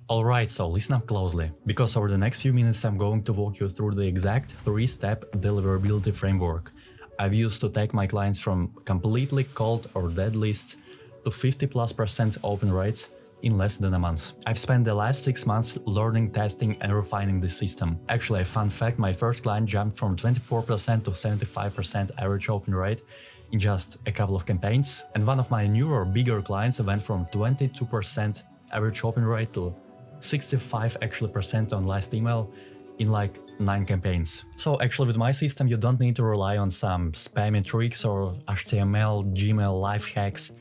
Alright, so listen up closely, because over the next few minutes I'm going to walk you through the exact 3-step deliverability framework I've used to take my clients from completely cold or dead lists to 50+% open rates in less than a month. I've spent the last 6 months learning, testing and refining this system. Actually, a fun fact, my first client jumped from 24% to 75% average open rate in just a couple of campaigns, and one of my newer, bigger clients went from 22% average open rate to 65% actually on last email in like 9 campaigns. So actually with my system you don't need to rely on some spammy tricks or HTML, Gmail life hacks.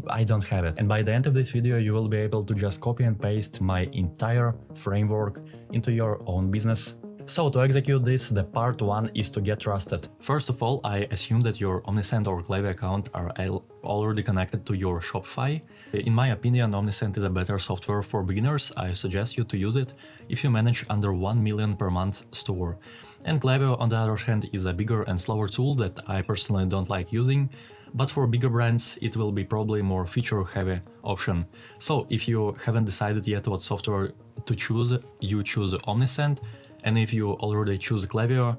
I don't have it. And by the end of this video you will be able to just copy and paste my entire framework into your own business. So to execute this, the part 1 is to get trusted. First of all, I assume that your Omnisend or Klaviyo account are already connected to your Shopify. In my opinion, Omnisend is a better software for beginners. I suggest you to use it if you manage under 1 million per month store. And Klaviyo, on the other hand, is a bigger and slower tool that I personally don't like using, but for bigger brands it will be probably more feature-heavy option. So if you haven't decided yet what software to choose, you choose Omnisend. And if you already choose Klaviyo,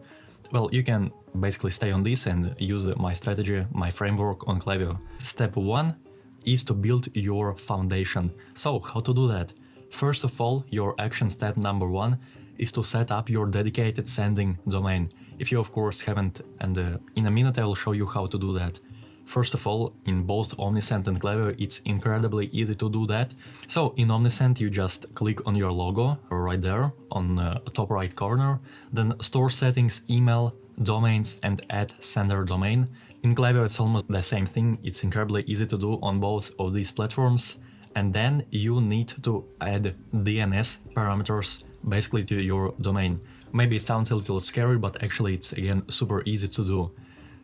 well, you can basically stay on this and use my strategy, my framework on Klaviyo. Step 1 is to build your foundation. So how to do that? First of all, your action step number 1 is to set up your dedicated sending domain. If you of course haven't, and in a minute I will show you how to do that. First of all, in both Omnisend and Klaviyo, it's incredibly easy to do that. So in Omnisend, you just click on your logo right there on the top right corner, then store settings, email, domains, and add sender domain. In Klaviyo, it's almost the same thing. It's incredibly easy to do on both of these platforms. And then you need to add DNS parameters basically to your domain. Maybe it sounds a little scary, but actually it's again super easy to do.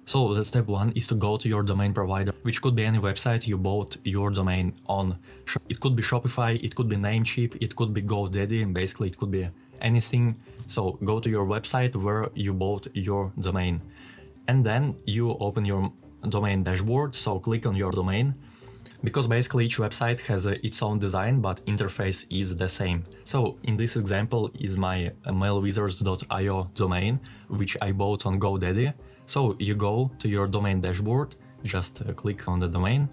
So the step 1 is to go to your domain provider, which could be any website you bought your domain on. It could be Shopify, it could be Namecheap, it could be GoDaddy, and basically it could be anything. So go to your website where you bought your domain. And then you open your domain dashboard, so click on your domain. Because basically each website has its own design, but interface is the same. So in this example is my mailwizards.io domain, which I bought on GoDaddy. So you go to your domain dashboard, just click on the domain,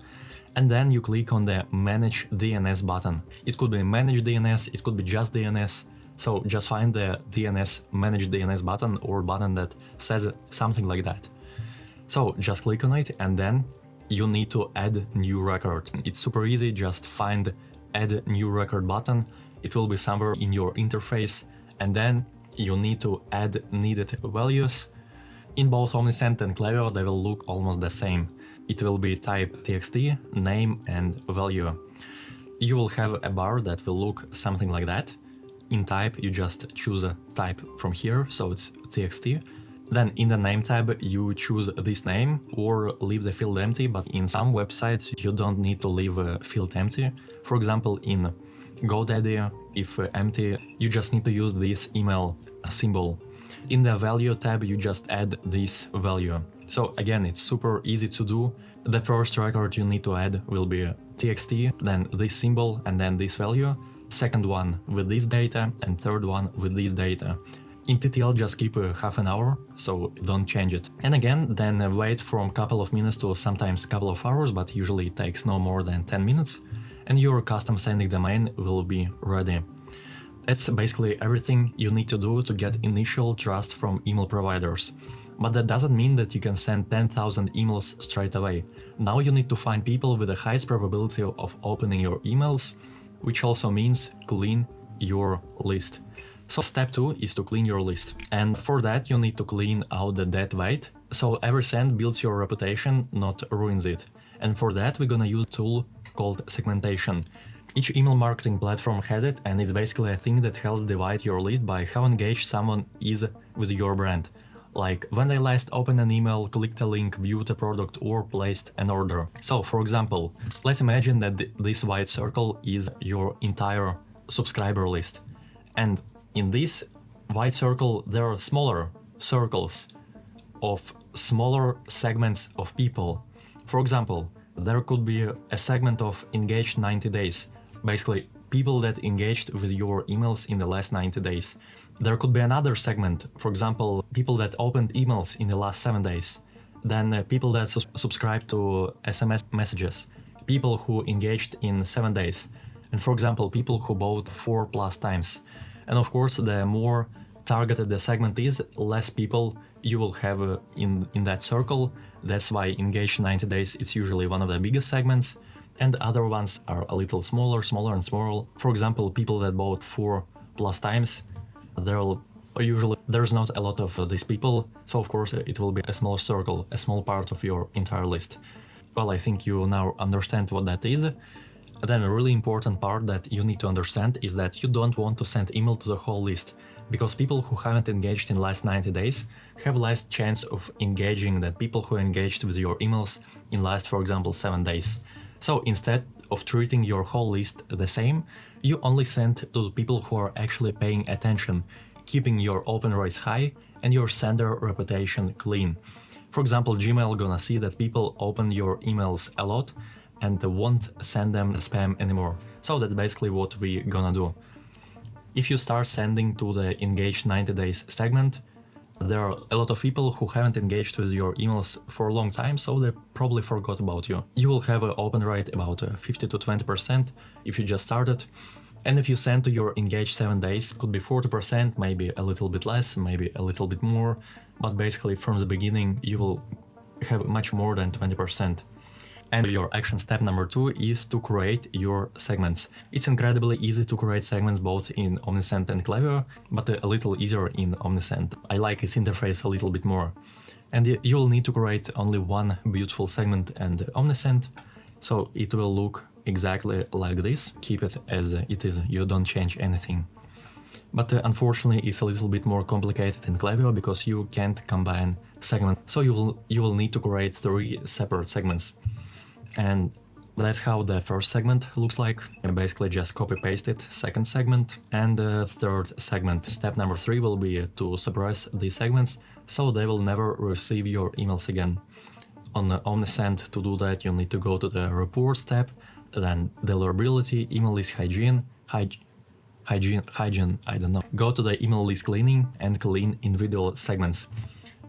and then you click on the Manage DNS button. It could be Manage DNS, it could be just DNS. So just find the DNS, Manage DNS button or button that says something like that. So just click on it and then you need to add new record. It's super easy, just find Add New Record button. It will be somewhere in your interface and then you need to add needed values. In both Omnisend and Klaviyo, they will look almost the same. It will be type txt, name and value. You will have a bar that will look something like that. In type, you just choose a type from here, so it's txt. Then in the name tab, you choose this name or leave the field empty, but in some websites you don't need to leave a field empty. For example, in GoDaddy, if empty, you just need to use this email symbol. In the value tab, you just add this value. So again, it's super easy to do. The first record you need to add will be txt, then this symbol, and then this value. Second one with this data, and third one with this data. In TTL, just keep half an hour, so don't change it. And again, then wait from a couple of minutes to sometimes couple of hours, but usually it takes no more than 10 minutes, and your custom sending domain will be ready. That's basically everything you need to do to get initial trust from email providers. But that doesn't mean that you can send 10,000 emails straight away. Now you need to find people with the highest probability of opening your emails, which also means clean your list. So step 2 is to clean your list. And for that you need to clean out the dead weight. So every send builds your reputation, not ruins it. And for that we're gonna use a tool called segmentation. Each email marketing platform has it, and it's basically a thing that helps divide your list by how engaged someone is with your brand. Like when they last opened an email, clicked a link, viewed a product or placed an order. So for example, let's imagine that this white circle is your entire subscriber list. And in this white circle there are smaller circles of smaller segments of people. For example, there could be a segment of engaged 90 days. Basically, people that engaged with your emails in the last 90 days. There could be another segment, for example, people that opened emails in the last 7 days. Then people that subscribe to SMS messages, people who engaged in 7 days. And for example, people who bought 4+ times. And of course, the more targeted the segment is, less people you will have in that circle. That's why engaged 90 days it's usually one of the biggest segments, and other ones are a little smaller and smaller. For example, people that bought 4+ times, there's not a lot of these people, so of course it will be a smaller circle, a small part of your entire list. Well, I think you now understand what that is. Then a really important part that you need to understand is that you don't want to send email to the whole list, because people who haven't engaged in the last 90 days have less chance of engaging than people who engaged with your emails in last, for example, 7 days. So instead of treating your whole list the same, you only send to the people who are actually paying attention, keeping your open rates high and your sender reputation clean. For example, Gmail gonna see that people open your emails a lot and won't send them spam anymore. So that's basically what we gonna do. If you start sending to the engaged 90 days segment, there are a lot of people who haven't engaged with your emails for a long time, so they probably forgot about you. You will have an open rate about 50 to 20% if you just started. And if you send to your engaged 7 days, it could be 40%, maybe a little bit less, maybe a little bit more. But basically from the beginning, you will have much more than 20%. And your action step number 2 is to create your segments. It's incredibly easy to create segments both in Omnisend and Klaviyo, but a little easier in Omnisend. I like its interface a little bit more. And you will need to create only one beautiful segment in Omnisend, so it will look exactly like this. Keep it as it is, you don't change anything. But unfortunately it's a little bit more complicated in Klaviyo because you can't combine segments. So you will need to create 3 separate segments. And that's how the first segment looks like. You basically just copy paste it, second segment, and the third segment. Step number 3 will be to suppress these segments so they will never receive your emails again. On Omnisend, to do that, you need to go to the reports tab, then deliverability, email list hygiene, I don't know. Go to the email list cleaning and clean individual segments.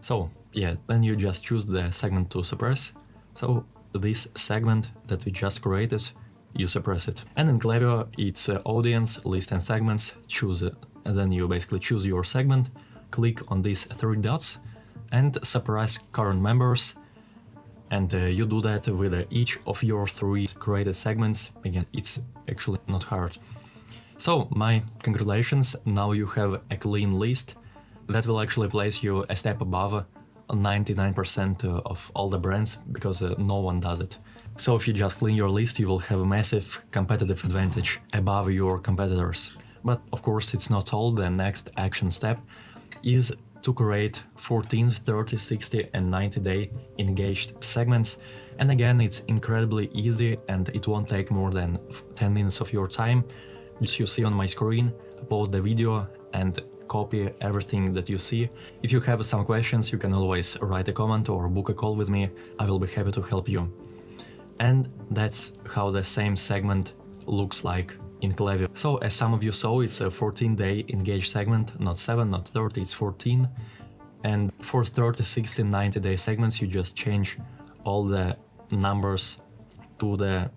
So yeah, then you just choose the segment to suppress. So this segment that we just created, you suppress it. And in Klaviyo, it's audience, list and segments, choose it. And then you basically choose your segment, click on these 3 dots and suppress current members. And you do that with each of your 3 created segments. Again, it's actually not hard. So my congratulations, now you have a clean list that will actually place you a step above 99% of all the brands, because no one does it. So if you just clean your list, you will have a massive competitive advantage above your competitors. But of course it's not all. The next action step is to create 14, 30, 60 and 90 day engaged segments. And again, it's incredibly easy and it won't take more than 10 minutes of your time. As you see on my screen, pause the video and copy everything that you see. If you have some questions, you can always write a comment or book a call with me. I will be happy to help you. And that's how the same segment looks like in Klaviyo. So as some of you saw, it's a 14-day engaged segment, not 7, not 30, it's 14. And for 30, 60, 90-day segments, you just change all the numbers to the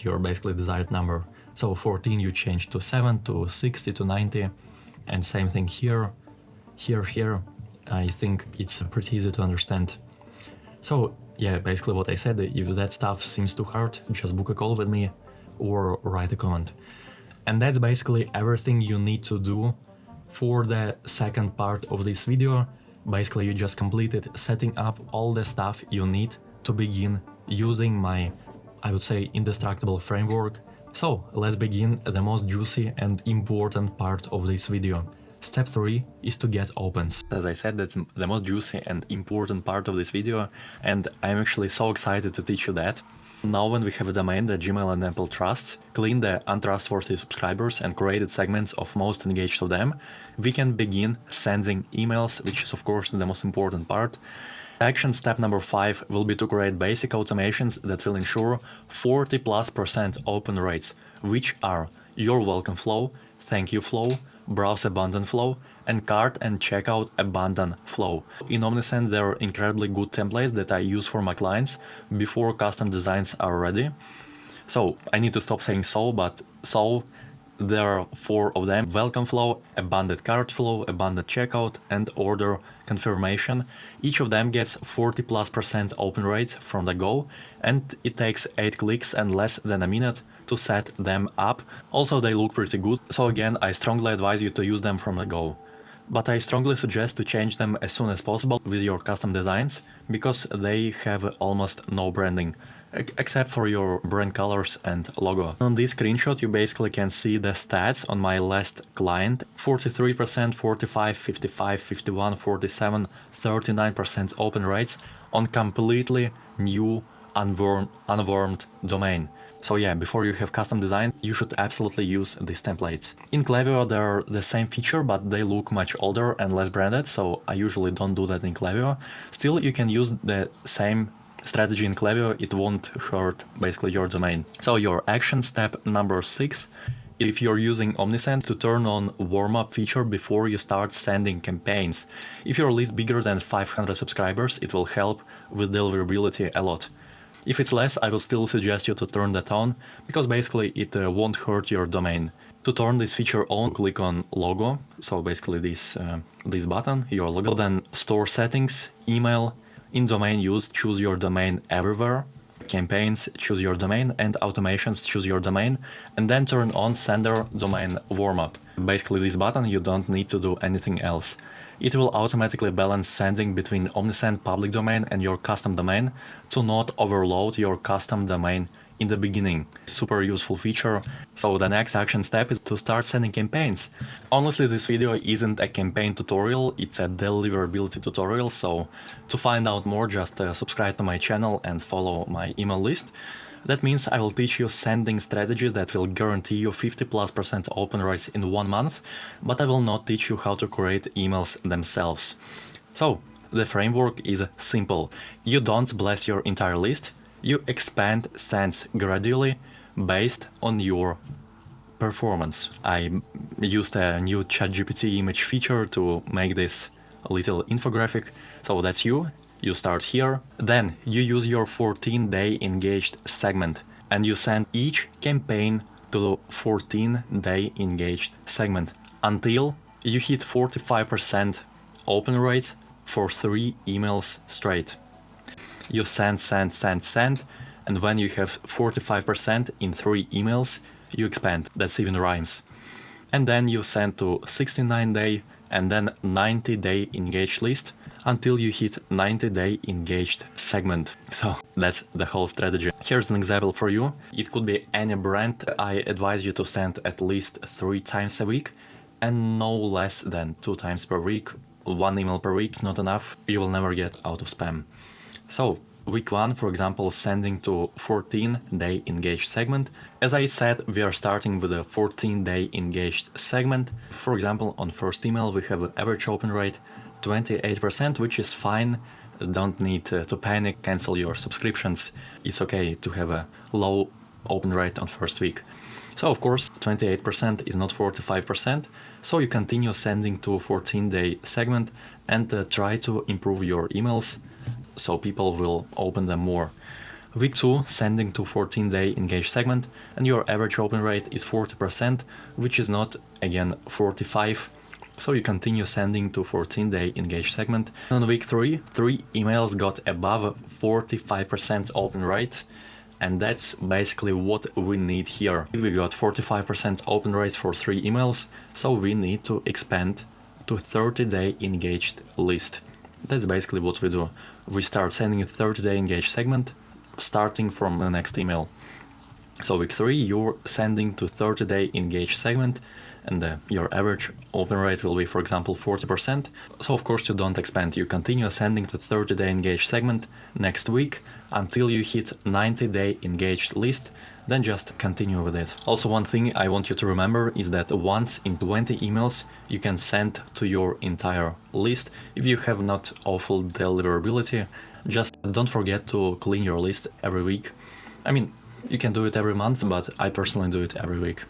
your basically desired number. So 14 you change to 7, to 60, to 90, and same thing here. I think it's pretty easy to understand. So yeah, basically what I said, if that stuff seems too hard, just book a call with me or write a comment. And that's basically everything you need to do for the second part of this video. Basically you just completed setting up all the stuff you need to begin using my, I would say, indestructible framework. So let's begin the most juicy and important part of this video. Step 3 is to get opens. As I said, that's the most juicy and important part of this video, and I'm actually so excited to teach you that. Now when we have a domain that Gmail and Apple trusts, clean the untrustworthy subscribers and created segments of most engaged of them, we can begin sending emails, which is of course the most important part. Action step number 5 will be to create basic automations that will ensure 40+% open rates, which are You're welcome flow, thank you flow, browse abandon flow, and cart and checkout abandon flow. In Omnisend, there are incredibly good templates that I use for my clients before custom designs are ready. So I need to stop saying so, there are 4 of them: welcome flow, abandoned cart flow, abandoned checkout, and order confirmation. Each of them gets 40+% open rate from the go, and it takes 8 clicks and less than a minute to set them up. Also, they look pretty good. So again, I strongly advise you to use them from the go. But I strongly suggest to change them as soon as possible with your custom designs, because they have almost no branding, except for your brand colors and logo. On this screenshot, you basically can see the stats on my last client: 43%, 45, 55, 51, 47, 39% open rates on completely new unwarmed domain. So yeah, before you have custom design, you should absolutely use these templates. In Klaviyo, they're the same feature, but they look much older and less branded, so I usually don't do that in Klaviyo. Still, you can use the same strategy in Klaviyo, it won't hurt basically your domain. So your action step number 6, if you're using Omnisend, to turn on warm-up feature before you start sending campaigns. If your list bigger than 500 subscribers, it will help with deliverability a lot. If it's less, I will still suggest you to turn that on, because basically it won't hurt your domain. To turn this feature on, click on logo, so basically this button, your logo, then store settings, email, in domain use, choose your domain everywhere, campaigns, choose your domain, and automations, choose your domain, and then turn on sender domain warm-up. Basically this button, you don't need to do anything else. It will automatically balance sending between Omnisend public domain and your custom domain to not overload your custom domain in the beginning. Super useful feature. So the next action step is to start sending campaigns. Honestly, this video isn't a campaign tutorial, it's a deliverability tutorial, so to find out more, just subscribe to my channel and follow my email list. That means I will teach you sending strategy that will guarantee you 50+% open rates in 1 month, but I will not teach you how to create emails themselves. So the framework is simple. You don't blast your entire list, you expand sends gradually based on your performance. I used a new ChatGPT image feature to make this a little infographic. So that's you. You start here, then you use your 14-day engaged segment and you send each campaign to the 14-day engaged segment until you hit 45% open rates for 3 emails straight. You send, and when you have 45% in 3 emails, you expand. That's even rhymes. And then you send to 69-day and then 90-day engaged list until you hit 90-day engaged segment. So that's the whole strategy. Here's an example for you. It could be any brand. I advise you to send at least 3 times a week and no less than 2 times per week. 1 email per week is not enough. You will never get out of spam. So week 1, for example, sending to 14-day engaged segment. As I said, we are starting with a 14-day engaged segment. For example, on first email, we have an average open rate 28%, which is fine. Don't need to panic, cancel your subscriptions. It's okay to have a low open rate on first week. So of course, 28% is not 45%. So you continue sending to a 14-day segment and try to improve your emails so people will open them more. Week 2, sending to 14-day engaged segment, and your average open rate is 40%, which is not, again, 45. So you continue sending to 14-day engaged segment. On week 3, 3 emails got above 45% open rate, and that's basically what we need here. We got 45% open rates for 3 emails, so we need to expand to 30-day engaged list. That's basically what we do. We start sending a 30-day engaged segment, starting from the next email. So week 3, you're sending to 30-day engaged segment, and your average open rate will be, for example, 40%. So of course you don't expand, you continue sending to 30-day engaged segment next week until you hit 90-day engaged list, then just continue with it. Also, one thing I want you to remember is that once in 20 emails you can send to your entire list. If you have not awful deliverability, just don't forget to clean your list every week. I mean, you can do it every month, but I personally do it every week.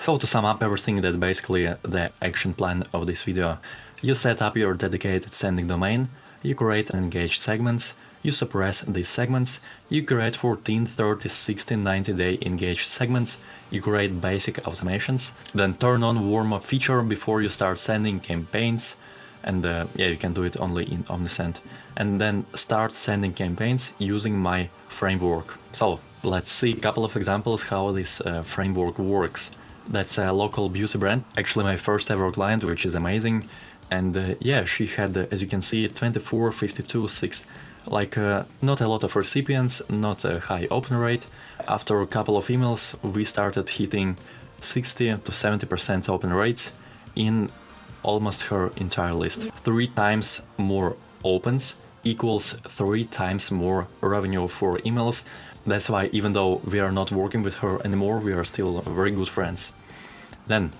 So to sum up everything, that's basically the action plan of this video. You set up your dedicated sending domain, you create and engage segments, you suppress these segments, you create 14, 30, 60, 90 day engaged segments, you create basic automations, then turn on warm-up feature before you start sending campaigns, and yeah, you can do it only in Omnisend, and then start sending campaigns using my framework. So let's see a couple of examples how this framework works. That's a local beauty brand, actually my first ever client, which is amazing. And yeah, she had, as you can see, 24, 52, 6, like not a lot of recipients, not a high open rate. After a couple of emails, we started hitting 60 to 70% open rates in almost her entire list. 3 times more opens equals 3 times more revenue for emails. That's why even though we are not working with her anymore, we are still very good friends. Then,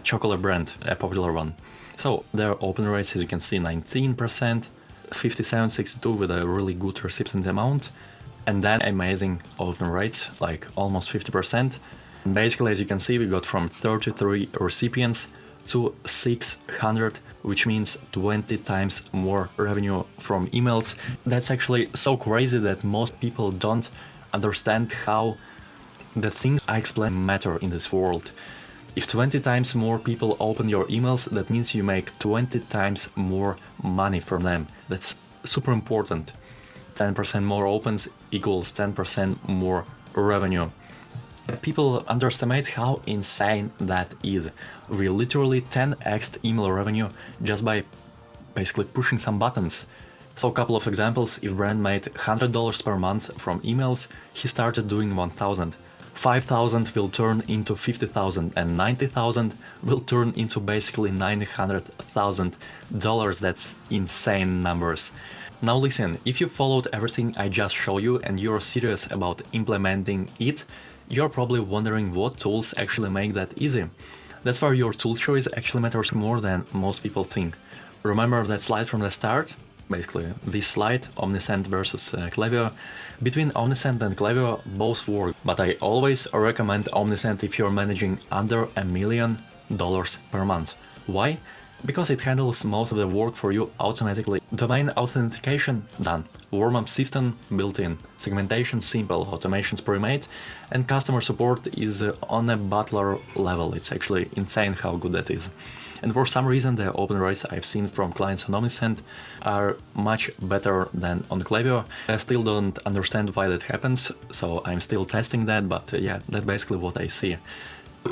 chocolate brand, a popular one. So their open rates, as you can see, 19%, 57, 62 with a really good recipient amount, and then amazing open rates, like almost 50%. And basically, as you can see, we got from 33 recipients to 600, which means 20 times more revenue from emails. That's actually so crazy that most people don't understand how the things I explain matter in this world. If 20 times more people open your emails, that means you make 20 times more money from them. That's super important. 10% more opens equals 10% more revenue. People underestimate how insane that is. We literally 10x'd email revenue just by basically pushing some buttons. So a couple of examples: if brand made $100 per month from emails, he started doing 1,000. 5,000 will turn into 50,000 and 90,000 will turn into basically $900,000. That's insane numbers. Now listen, if you followed everything I just showed you and you're serious about implementing it, you're probably wondering what tools actually make that easy. That's where your tool choice actually matters more than most people think. Remember that slide from the start? Basically, this slide, Omnisend versus Klaviyo. Between Omnisend and Klaviyo, both work, but I always recommend Omnisend if you're managing under $1 million per month. Why? Because it handles most of the work for you automatically. Domain authentication done, warm-up system built in, segmentation simple, automations pre-made, and customer support is on a butler level. It's actually insane how good that is. And for some reason, the open rates I've seen from clients on Omnisend are much better than on Klaviyo. I still don't understand why that happens, so I'm still testing that, but yeah, that's basically what I see.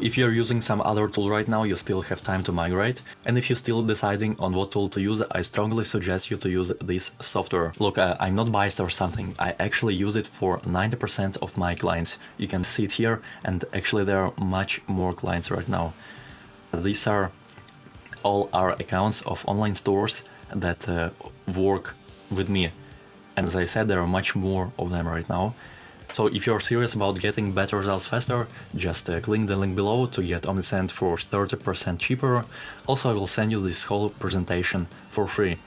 If you're using some other tool right now, you still have time to migrate. And if you're still deciding on what tool to use, I strongly suggest you to use this software. Look, I'm not biased or something. I actually use it for 90% of my clients. You can see it here, and actually there are much more clients right now. These are all our accounts of online stores that work with me. And as I said, there are much more of them right now. So if you're serious about getting better results faster, just click the link below to get Omnisend for 30% cheaper. Also, I will send you this whole presentation for free.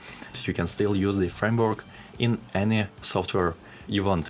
You can still use the framework in any software you want.